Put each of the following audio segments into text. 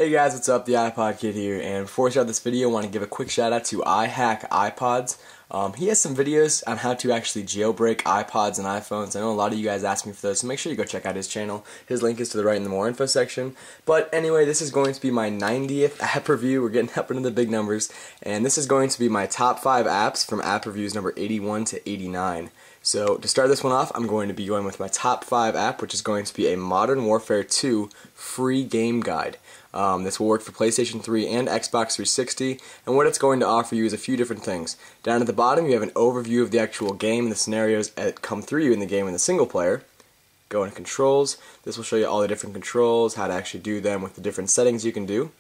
Hey guys, what's up? The iPodKid here, and before we start this video, I want to give a quick shout out to iHack iPods. He has some videos on how to actually jailbreak iPods and iPhones. I know a lot of you guys asked me for those, so make sure you go check out his channel. His link is to the right in the more info section. But anyway, this is going to be my 90th app review. We're getting up into the big numbers, and this is going to be my top 5 apps from app reviews number 81 to 89. So to start this one off, I'm going to be going with my top 5 app, which is going to be a Modern Warfare 2 free game guide. This will work for PlayStation 3 and Xbox 360, and what it's going to offer you is a few different things. Down at the bottom, you have an overview of the actual game and the scenarios that come through you in the game in the single player. Go into controls. This will show you all the different controls, how to actually do them with the different settings you can do.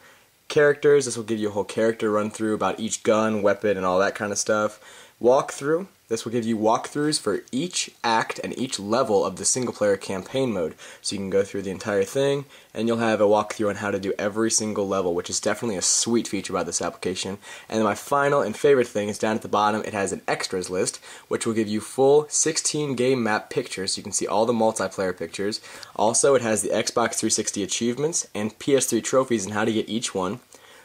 Characters, this will give you a whole character run through about each gun, weapon, and all that kind of stuff. Walkthrough, this will give you walkthroughs for each act and each level of the single player campaign mode. So you can go through the entire thing, and you'll have a walkthrough on how to do every single level, which is definitely a sweet feature about this application. And then my final and favorite thing is down at the bottom, it has an extras list, which will give you full 16 game map pictures, so you can see all the multiplayer pictures. Also, it has the Xbox 360 achievements and PS3 trophies and how to get each one.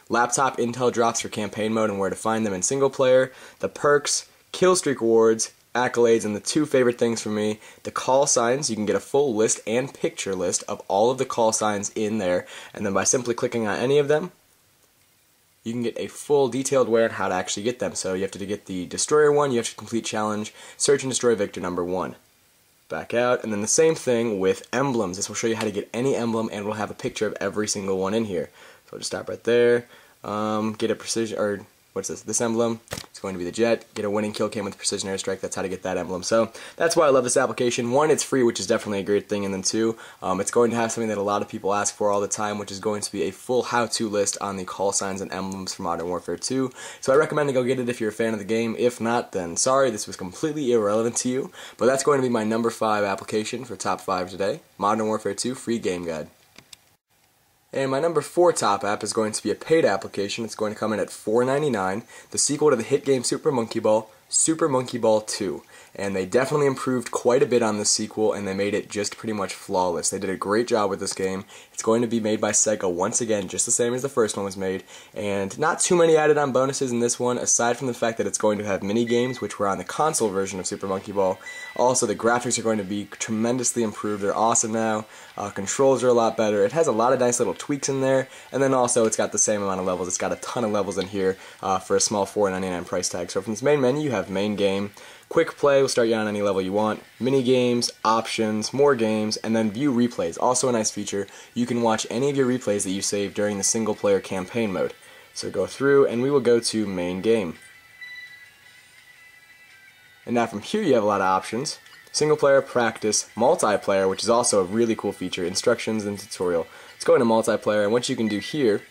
Laptop intel drops for campaign mode and where to find them in single player, the perks, killstreak awards, accolades, and the two favorite things for me, the call signs. You can get a full list and picture list of all of the call signs in there, and then by simply clicking on any of them, you can get a full detailed way on how to actually get them. So you have to get the destroyer one, you have to complete challenge, search and destroy Victor number 1. Back out, and then the same thing with emblems. This will show you how to get any emblem, and we'll have a picture of every single one in here. So I'll just stop right there. Get a precision, or what's this? This emblem. It's going to be the jet. Get a winning kill cam with precision airstrike. That's how to get that emblem. So that's why I love this application. 1, it's free, which is definitely a great thing, and then 2, it's going to have something that a lot of people ask for all the time, which is going to be a full how-to list on the call signs and emblems for Modern Warfare 2. So I recommend to go get it if you're a fan of the game. If not, then sorry, this was completely irrelevant to you. But that's going to be my number 5 application for top 5 today. Modern Warfare 2 free game guide. And my number 4 top app is going to be a paid application. It's going to come in at $4.99, the sequel to the hit game Super Monkey Ball 2. And they definitely improved quite a bit on this sequel, and they made it just pretty much flawless. They did a great job with this game. It's going to be made by Sega once again, just the same as the first one was made, and not too many added on bonuses in this one, aside from the fact that it's going to have mini games, which were on the console version of Super Monkey Ball. Also, the graphics are going to be tremendously improved. They're awesome now. Controls are a lot better. It has a lot of nice little tweaks in there, and then also it's got the same amount of levels. It's got a ton of levels in here for a small $4.99 price tag. So from this main menu, you have main game. Quick play will start you on any level you want, mini games, options, more games, and then view replays. Also a nice feature, you can watch any of your replays that you saved during the single player campaign mode. So go through, and we will go to main game. And now from here you have a lot of options. Single player, practice, multiplayer, which is also a really cool feature, instructions and tutorial. Let's go into multiplayer, and what you can do here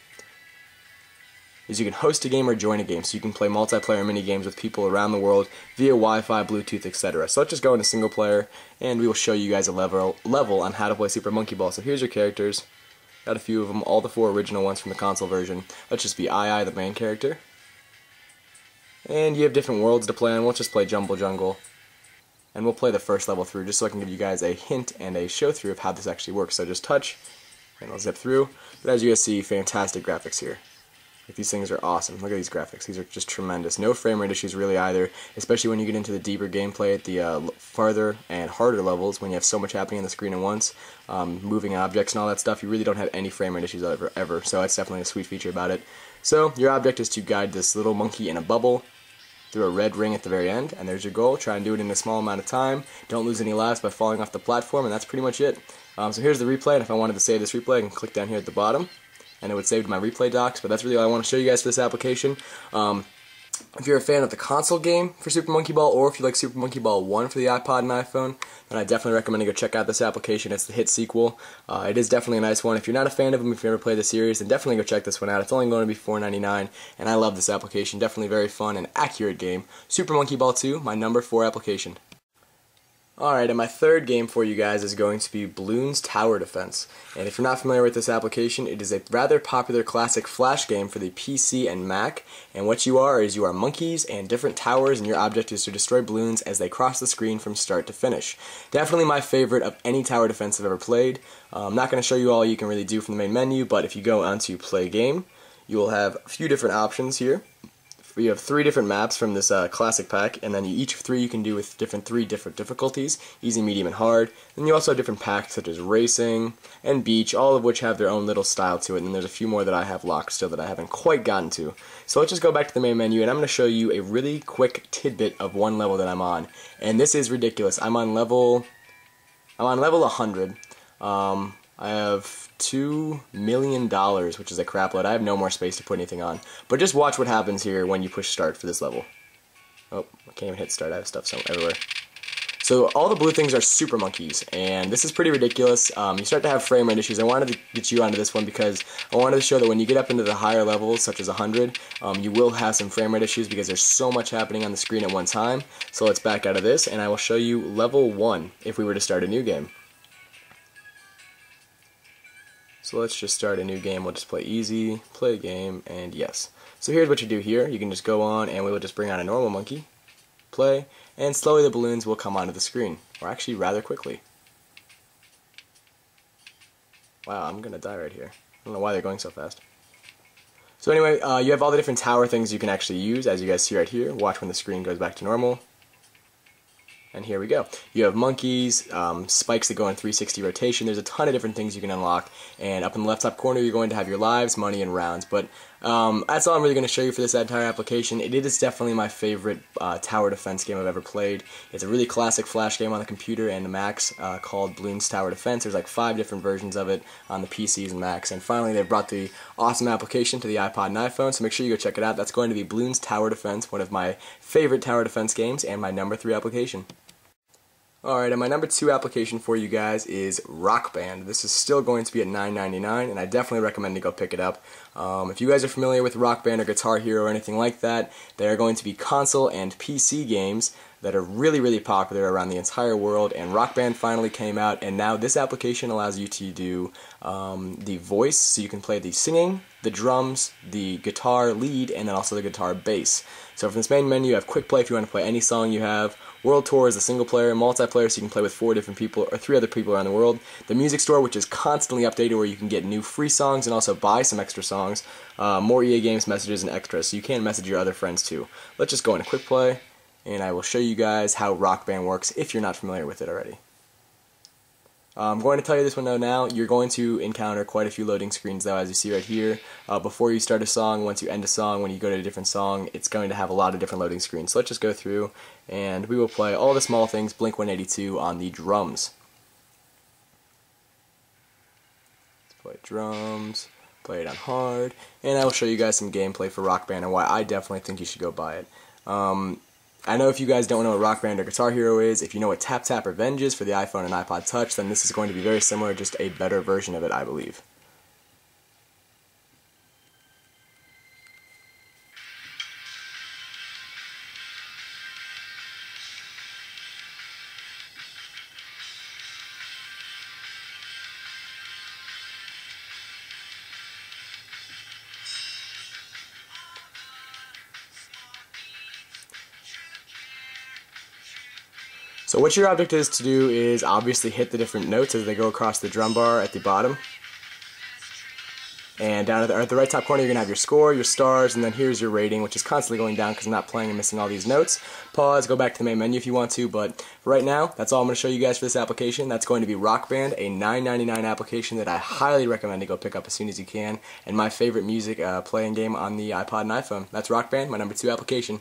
is you can host a game or join a game, so you can play multiplayer mini games with people around the world via Wi-Fi, Bluetooth, etc. So let's just go into single player, and we will show you guys a level on how to play Super Monkey Ball. So here's your characters. Got a few of them, all the 4 original ones from the console version. Let's just be II, the main character. And you have different worlds to play on. We'll just play Jumble Jungle. And we'll play the first level through, just so I can give you guys a hint and a show through of how this actually works. So just touch, and I'll zip through. But as you guys see, fantastic graphics here. Like, these things are awesome. Look at these graphics. These are just tremendous. No frame rate issues really either, especially when you get into the deeper gameplay at the farther and harder levels when you have so much happening on the screen at once, moving objects and all that stuff. You really don't have any frame rate issues ever. So that's definitely a sweet feature about it. So your object is to guide this little monkey in a bubble through a red ring at the very end, and there's your goal. Try and do it in a small amount of time. Don't lose any lives by falling off the platform, and that's pretty much it. So here's the replay, and if I wanted to save this replay, I can click down here at the bottom, and it would save to my replay docs, but that's really all I want to show you guys for this application. If you're a fan of the console game for Super Monkey Ball, or if you like Super Monkey Ball 1 for the iPod and iPhone, then I definitely recommend to go check out this application. It's the hit sequel. It is definitely a nice one. If you're not a fan of them, if you ever play the series, then definitely go check this one out. It's only going to be $4.99, and I love this application. Definitely very fun and accurate game. Super Monkey Ball 2, my number 4 application. Alright, and my third game for you guys is going to be Bloons Tower Defense. And if you're not familiar with this application, it is a rather popular classic flash game for the PC and Mac. And what you are is you are monkeys and different towers, and your object is to destroy balloons as they cross the screen from start to finish. Definitely my favorite of any tower defense I've ever played. I'm not going to show you all you can really do from the main menu, but if you go onto Play Game, you will have a few different options here. We have 3 different maps from this classic pack, and then each of 3 you can do with three different difficulties, easy, medium, and hard. Then you also have different packs such as racing and beach, all of which have their own little style to it, and then there's a few more that I have locked still that I haven't quite gotten to. So let's just go back to the main menu, and I'm going to show you a really quick tidbit of one level that I'm on. And this is ridiculous. I'm on level 100. I have $2 million, which is a crap load. I have no more space to put anything on. But just watch what happens here when you push start for this level. Oh, I can't even hit start. I have stuff everywhere. So all the blue things are super monkeys, and this is pretty ridiculous. You start to have frame rate issues. I wanted to get you onto this one because I wanted to show that when you get up into the higher levels, such as 100, you will have some frame rate issues because there's so much happening on the screen at one time. So let's back out of this, and I will show you level 1 if we were to start a new game. So let's just start a new game. We'll just play easy, play a game, and yes. So here's what you do here. You can just go on, and we will just bring on a normal monkey, play, and slowly the balloons will come onto the screen, or actually rather quickly. Wow, I'm gonna die right here. I don't know why they're going so fast. So anyway, you have all the different tower things you can actually use, as you guys see right here. Watch when the screen goes back to normal. And here we go. You have monkeys, spikes that go in 360 rotation. There's a ton of different things you can unlock. And up in the left top corner, you're going to have your lives, money, and rounds. But that's all I'm really going to show you for this entire application. It is definitely my favorite tower defense game I've ever played. It's a really classic flash game on the computer and the Macs called Bloons Tower Defense. There's like 5 different versions of it on the PCs and Macs. And finally, they've brought the awesome application to the iPod and iPhone. So make sure you go check it out. That's going to be Bloons Tower Defense, one of my favorite tower defense games, and my number 3 application. Alright, and my number 2 application for you guys is Rock Band. This is still going to be at $9.99, and I definitely recommend to go pick it up. If you guys are familiar with Rock Band or Guitar Hero or anything like that, they are going to be console and PC games that are really, really popular around the entire world, and Rock Band finally came out, and now this application allows you to do the voice, so you can play the singing, the drums, the guitar lead, and then also the guitar bass. So from this main menu, you have Quick Play if you want to play any song you have. World Tour is a single player, multiplayer, so you can play with 4 different people or 3 other people around the world. The Music Store, which is constantly updated, where you can get new free songs and also buy some extra songs. More EA Games messages and extras, so you can message your other friends too. Let's just go into Quick Play, and I will show you guys how Rock Band works if you're not familiar with it already. I'm going to tell you this one though now. You're going to encounter quite a few loading screens though, as you see right here. Before you start a song, once you end a song, when you go to a different song, it's going to have a lot of different loading screens. So let's just go through, and we will play all the small things, Blink-182 on the drums. Let's play drums, play it on hard, and I will show you guys some gameplay for Rock Band and why I definitely think you should go buy it. I know if you guys don't know what Rock Band or Guitar Hero is, if you know what Tap Tap Revenge is for the iPhone and iPod Touch, then this is going to be very similar, just a better version of it, I believe. So what your object is to do is obviously hit the different notes as they go across the drum bar at the bottom. And down at the right top corner, you're going to have your score, your stars, and then here's your rating, which is constantly going down because I'm not playing and missing all these notes. Pause, go back to the main menu if you want to, but right now, that's all I'm going to show you guys for this application. That's going to be Rock Band, a $9.99 application that I highly recommend to go pick up as soon as you can, and my favorite music playing game on the iPod and iPhone. That's Rock Band, my number 2 application.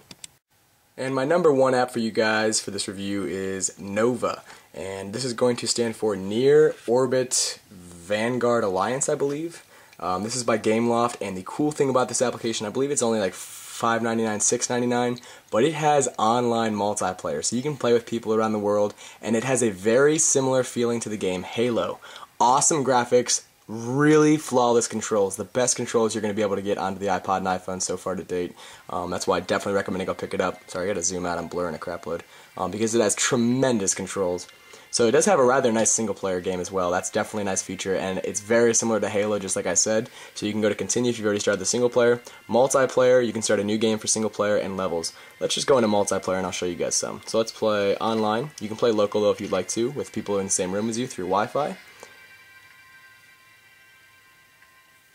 And my number 1 app for you guys for this review is N.O.V.A. And this is going to stand for Near Orbit Vanguard Alliance, I believe. This is by Gameloft, and the cool thing about this application, I believe it's only like $5.99, $6.99, but it has online multiplayer, so you can play with people around the world, and it has a very similar feeling to the game Halo. Awesome graphics, really flawless controls, the best controls you're going to be able to get onto the iPod and iPhone so far to date. That's why I definitely recommend to go pick it up. Sorry, I gotta zoom out, I'm blurring a crap load. because it has tremendous controls. So it does have a rather nice single-player game as well. That's definitely a nice feature, and it's very similar to Halo, just like I said. So you can go to continue if you've already started the single-player. Multiplayer, you can start a new game for single-player, and levels. Let's just go into multiplayer, and I'll show you guys some. So let's play online. You can play local, though, if you'd like to, with people in the same room as you through Wi-Fi.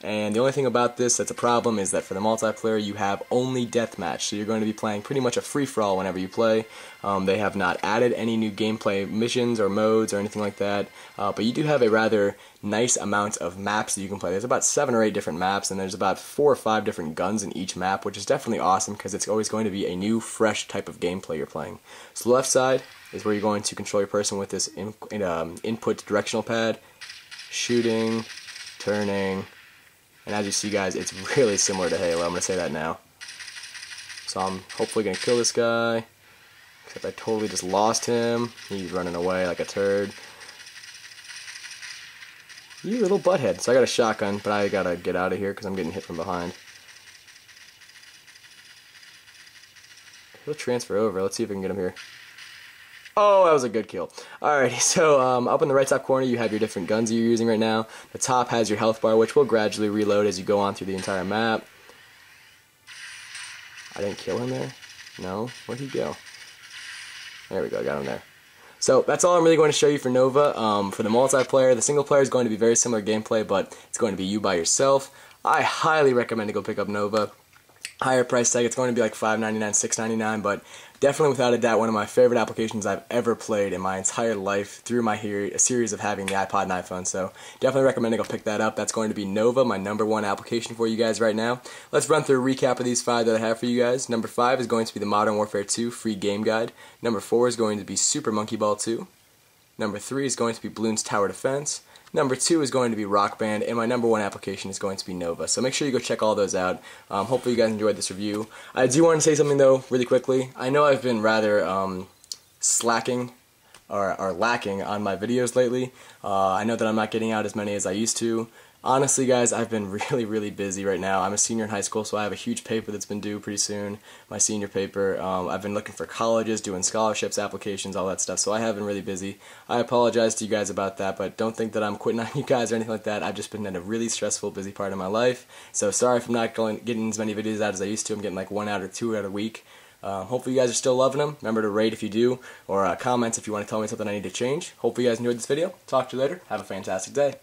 And the only thing about this that's a problem is that for the multiplayer you have only deathmatch, so you're going to be playing pretty much a free-for-all whenever you play. They have not added any new gameplay missions or modes or anything like that, but you do have a rather nice amount of maps that you can play. There's about 7 or 8 different maps, and there's about 4 or 5 different guns in each map, which is definitely awesome because it's always going to be a new, fresh type of gameplay you're playing. So the left side is where you're going to control your person with this input directional pad, shooting, turning. And as you see, guys, it's really similar to Halo. I'm going to say that now. So I'm hopefully going to kill this guy. Except I totally just lost him. He's running away like a turd. You little butthead. So I got a shotgun, but I got to get out of here because I'm getting hit from behind. He'll transfer over. Let's see if I can get him here. Oh, that was a good kill. Alrighty, so up in the right top corner you have your different guns you're using right now. The top has your health bar, which will gradually reload as you go on through the entire map. I didn't kill him there? No? Where'd he go? There we go, got him there. So that's all I'm really going to show you for N.O.V.A. For the multiplayer, the single player is going to be very similar gameplay, but it's going to be you by yourself. I highly recommend to go pick up N.O.V.A. Higher price tag, it's going to be like $5.99, $6.99, but definitely without a doubt one of my favorite applications I've ever played in my entire life through my series of having the iPod and iPhone. So definitely recommend to go pick that up. That's going to be N.O.V.A, my #1 application for you guys right now. Let's run through a recap of these 5 that I have for you guys. Number 5 is going to be the Modern Warfare 2 free game guide. Number 4 is going to be Super Monkey Ball 2. Number 3 is going to be Bloons Tower Defense. Number 2 is going to be Rock Band, and my #1 application is going to be N.O.V.A. So make sure you go check all those out. Hopefully you guys enjoyed this review. I do want to say something though, really quickly. I know I've been rather slacking or lacking on my videos lately. I know that I'm not getting out as many as I used to. Honestly, guys, I've been really busy right now. I'm a senior in high school, so I have a huge paper that's been due pretty soon, my senior paper. I've been looking for colleges, doing scholarships, applications, all that stuff, so I have been really busy. I apologize to you guys about that, but don't think that I'm quitting on you guys or anything like that. I've just been in a really stressful, busy part of my life, so sorry if I'm not getting as many videos out as I used to. I'm getting like 1 out or 2 out a week. Hopefully you guys are still loving them. Remember to rate if you do, or comment if you want to tell me something I need to change. Hopefully you guys enjoyed this video. Talk to you later. Have a fantastic day.